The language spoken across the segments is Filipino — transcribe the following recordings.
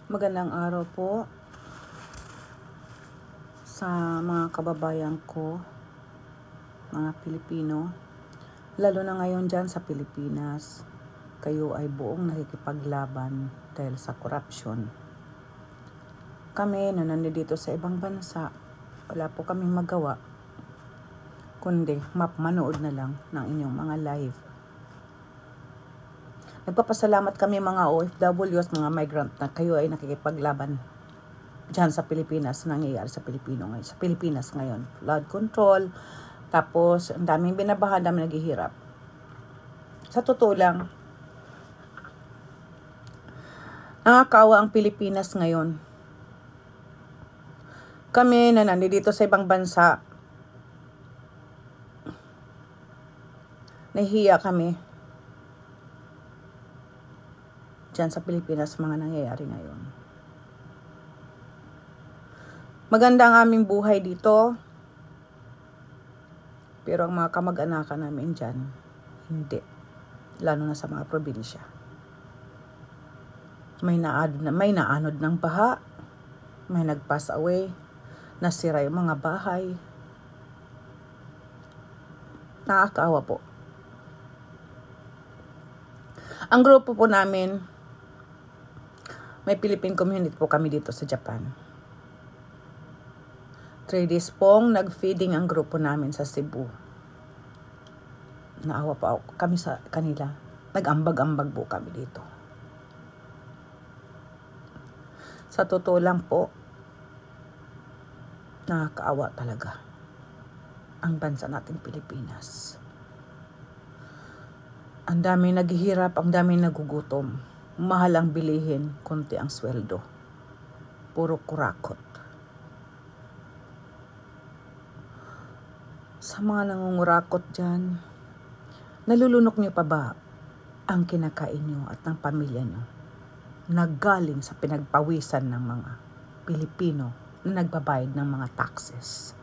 Magandang araw po sa mga kababayan ko, mga Pilipino. Lalo na ngayon dyan sa Pilipinas, kayo ay buong nakikipaglaban dahil sa korupsyon. Kami na nandito sa ibang bansa, wala po kaming magawa, kundi manood na lang ng inyong mga live. Nagpapasalamat kami mga OFWs, mga migrant na kayo ay nakikipaglaban dyan sa Pilipinas, nangyayari sa Pilipinas ngayon. Flood control, tapos ang daming binabaha, daming naghihirap. Sa totoo lang, nakakaawa ang Pilipinas ngayon. Kami na nandito sa ibang bansa, nahihiya kami dyan sa Pilipinas mga nangyayari ngayon. Maganda ang aming buhay dito, pero ang mga kamag-anakan namin dyan, hindi. Lalo na sa mga probinsya. May naanod ng baha, may nag-pass away, nasira yung mga bahay. Nakakaawa po. Ang grupo po namin, may Philippine community po kami dito sa Japan. 3 days pong nag-feeding ang grupo namin sa Cebu. Naawa pa ako kami sa kanila. Nag-ambag-ambag po kami dito. Sa totoo lang po, nakakaawa talaga ang bansa nating Pilipinas. Ang daming naghihirap, ang daming nagugutom. Mahal ang bilihin, konti ang sweldo. Puro kurakot. Sa mga nangungurakot dyan, nalulunok niyo pa ba ang kinakain niyo at ng pamilya niyo na galing sa pinagpawisan ng mga Pilipino na nagbabayad ng mga taxes?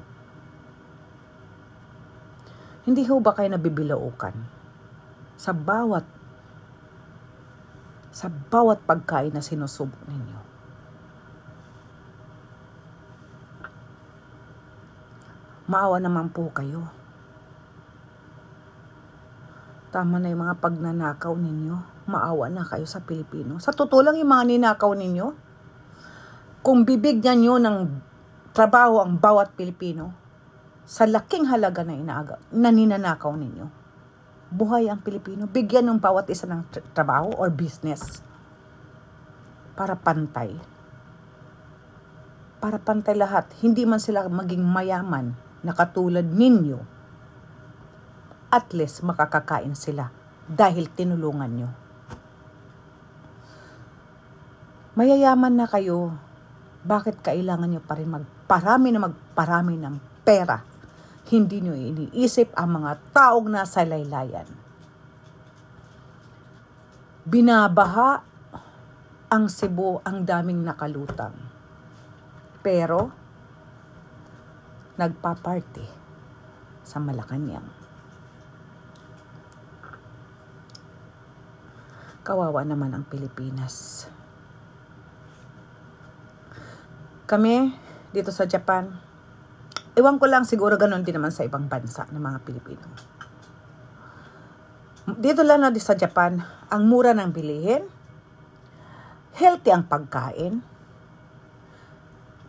Hindi ho ba kayo nabibilaukan sa bawat pagkain na sinusubok ninyo? Maawa naman po kayo. Tama na yung mga pagnanakaw ninyo. Maawa na kayo sa Pilipino. Sa totoo lang yung mga ninakaw ninyo, kung bibigyan nyo ng trabaho ang bawat Pilipino, sa laking halaga na ninanakaw ninyo, buhay ang Pilipino, bigyan ng bawat isa ng trabaho or business para pantay. Para pantay lahat. Hindi man sila maging mayaman na katulad ninyo. At least makakakain sila dahil tinulungan nyo. Mayayaman na kayo, bakit kailangan nyo pa rin magparami ng pera? Hindi nyo iniisip ang mga taong nasa laylayan. Binabaha ang Cebu, ang daming nakalutang. Pero, nagpa-party sa Malacanang. Kawawa naman ang Pilipinas. Kami, dito sa Japan, ewan ko lang, siguro ganun din naman sa ibang bansa ng mga Pilipino. Dito lang na sa Japan, ang mura ng bilihin, healthy ang pagkain,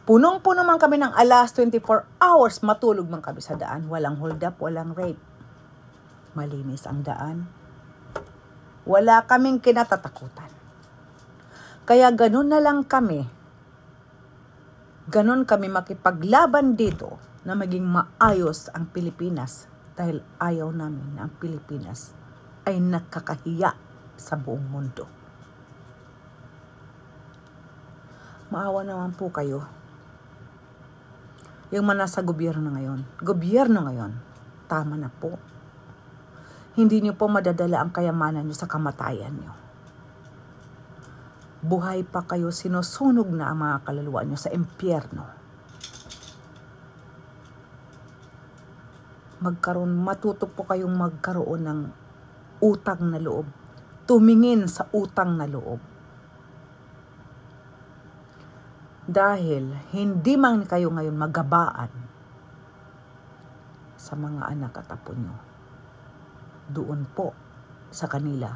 punong-puno man kami ng alas 24 hours, matulog man kami sa daan, walang hold up, walang rape. Malinis ang daan. Wala kaming kinatatakutan. Kaya ganun na lang kami. Ganon kami makipaglaban dito na maging maayos ang Pilipinas dahil ayaw namin na ang Pilipinas ay nakakahiya sa buong mundo. Maawa naman po kayo. Yung mga nasa gobyerno ngayon, tama na po. Hindi nyo po madadala ang kayamanan nyo sa kamatayan nyo. Buhay pa kayo, sinusunog na ang mga kaluluwa nyo sa impyerno. Matuto po kayong magkaroon ng utang na loob. Tumingin sa utang na loob. Dahil hindi man kayo ngayon magabaan sa mga anak at apo nyo, doon po sa kanila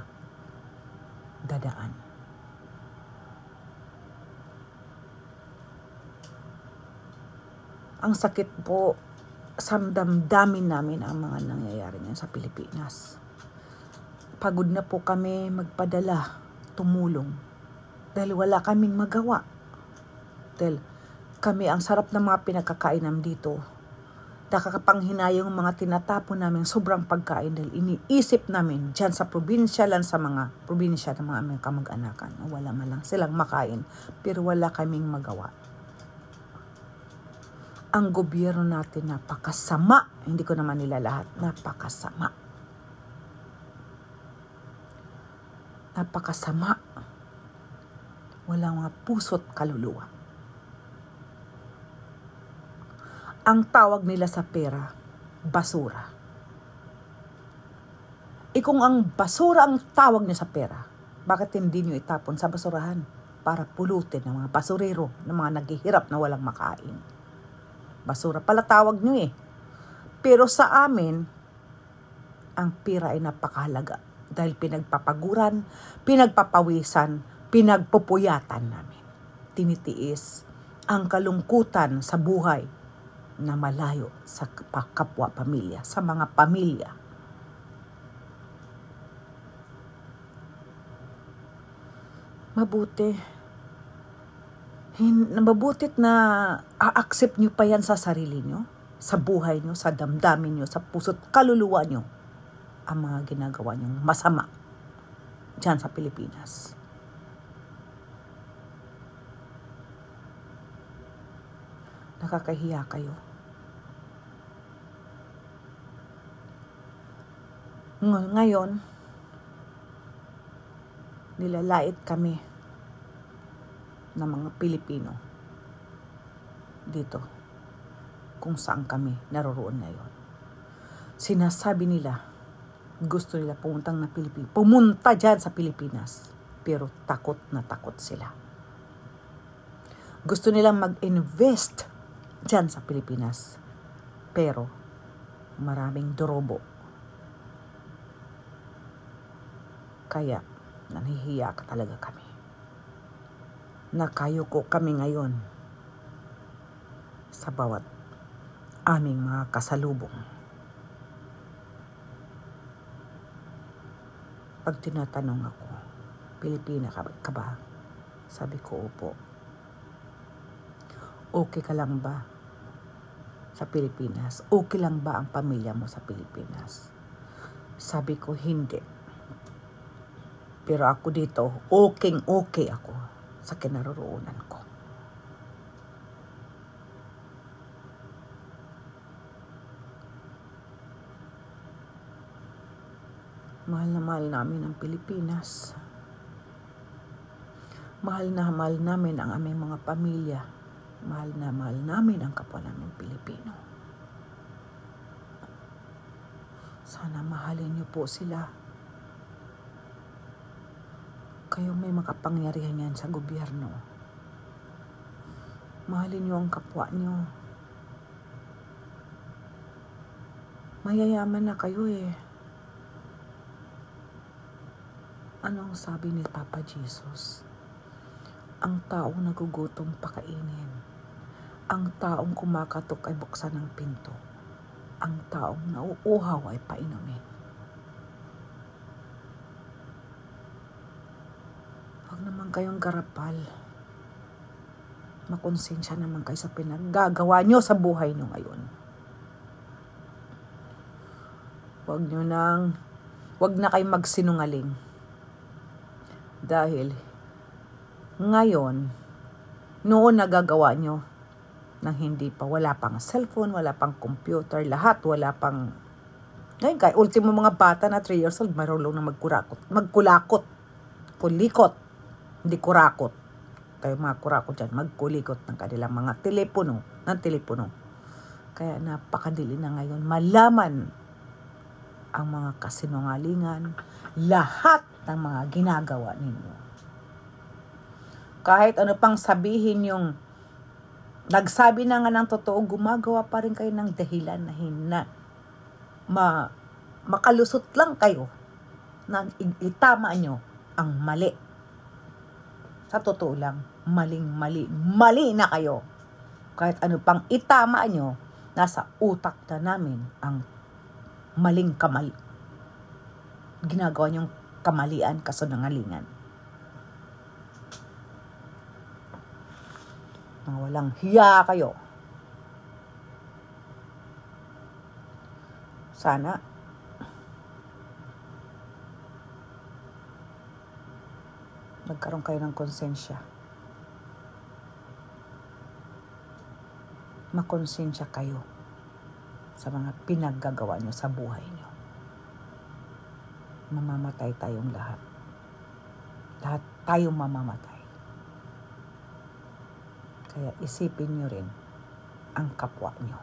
dadaan. Ang sakit po sa damdamin namin ang mga nangyayari ngayon sa Pilipinas. Pagod na po kami magpadala, tumulong. Dahil wala kaming magawa. Dahil kami, ang sarap ng mga pinagkakainan dito. Nakakapanghinayang yung mga tinatapon namin sobrang pagkain dahil iniisip namin dyan sa probinsya lang sa mga probinsya ng mga aming kamag-anakan. Wala man lang silang makain, pero wala kaming magawa. Ang gobyerno natin napakasama. Hindi ko naman nila lahat. Napakasama. Napakasama. Walang mga puso't kaluluwa. Ang tawag nila sa pera, basura. Kung ang basura ang tawag niyo sa pera, bakit hindi niyo itapon sa basurahan para pulutin ng mga basurero, ng mga naghihirap na walang makain? Basura pala tawag nyo eh. Pero sa amin, ang pera ay napakahalaga. Dahil pinagpapaguran, pinagpapawisan, pinagpupuyatan namin. Tinitiis ang kalungkutan sa buhay na malayo sa kapwa pamilya, sa mga pamilya. Mabutit na a-accept nyo pa yan sa sarili nyo, sa buhay nyo, sa damdamin nyo, sa puso't kaluluwa nyo, ang mga ginagawa nyo masama dyan sa Pilipinas. Nakakahiya kayo. Ngayon, nilalait kami ng mga Pilipino dito kung saan kami naroroon ngayon. Sinasabi nila, gusto nila pumunta dyan sa Pilipinas, pero takot na takot sila. Gusto nilang mag-invest dyan sa Pilipinas, pero maraming dorobo. Kaya nahihiya ka talaga kami. Nakayuko kami ngayon sa bawat aming mga kasalubong. Pag tinatanong ako, Pilipina ka ba? Sabi ko, opo. Okay ka lang ba sa Pilipinas? Okay lang ba ang pamilya mo sa Pilipinas? Sabi ko, hindi. Pero ako dito, okay ako sa kinaroroonan ko. Mahal na mahal namin ang Pilipinas. Mahal na mahal namin ang aming mga pamilya. Mahal na mahal namin ang kapwa namin Pilipino. Sana mahalin niyo po sila. Kayo may makapangyarihan yan sa gobyerno. Mahalin niyo ang kapwa niyo. Mayayaman na kayo eh. Anong sabi ni Papa Jesus? Ang taong nagugutom pakainin. Ang taong kumakatok ay buksan ng pinto. Ang taong nauuhaw ay painumin. Huwag naman kayong garapal. Makonsensya naman kayo sa pinaggagawa nyo sa buhay nyo ngayon. Huwag na kayong magsinungaling. Dahil ngayon, noon nagagawa nyo nang hindi pa, wala pang cellphone, wala pang computer, lahat, wala pang, ngayon kaya ultimo mga bata na 3 years old, marunong na magkulakot, pulikot, hindi kurakot. Kayo mga kurakot dyan, magkulikot ng kanilang mga telepono. Kaya napakadili na ngayon malaman ang mga kasinungalingan, lahat ng mga ginagawa ninyo. Kahit ano pang sabihin yung Nagsabi na nga ng totoo, gumagawa pa rin kayo ng dahilan na makalusot lang kayo na itama nyo ang mali. Sa totoo lang, mali na kayo. Kahit ano pang itama nyo, nasa utak na namin ang maling ginagawa nyong kamalian, kasinungalingan. Mga walang hiya kayo. Sana magkaroon kayo ng konsensya. Makonsensya kayo sa mga pinaggagawa nyo sa buhay nyo. Mamamatay tayong lahat. Lahat tayong mamamatay. Kaya isipin nyo rin ang kapwa nyo.